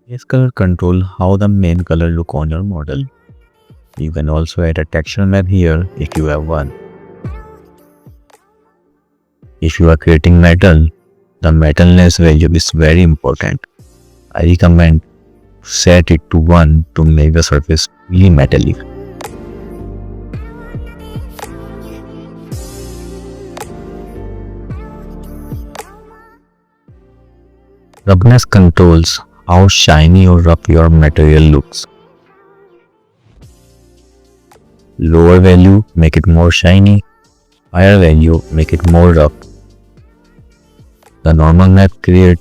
Base color control how the main color look on your model. You can also add a texture map here if you have one. If you are creating metal, the metalness value is very important. I recommend set it to 1 to make the surface really metallic. Roughness controls how shiny or rough your material looks. Lower value make it more shiny, higher value make it more rough. The normal map create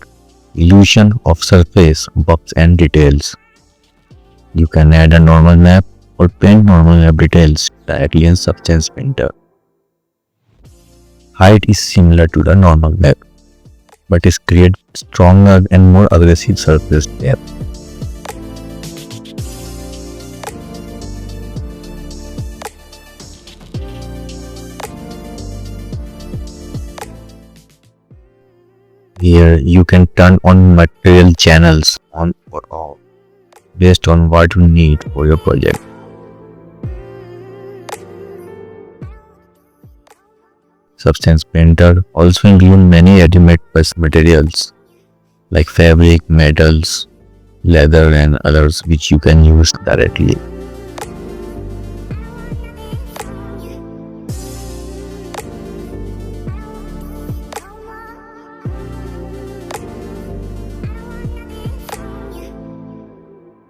illusion of surface, bumps and details. You can add a normal map or paint normal map details directly in Substance Painter. Height is similar to the normal map, but it creates stronger and more aggressive surface depth. Here you can turn on material channels on or off based on what you need for your project. Substance Painter also includes many ready-made materials like fabric, metals, leather and others which you can use directly.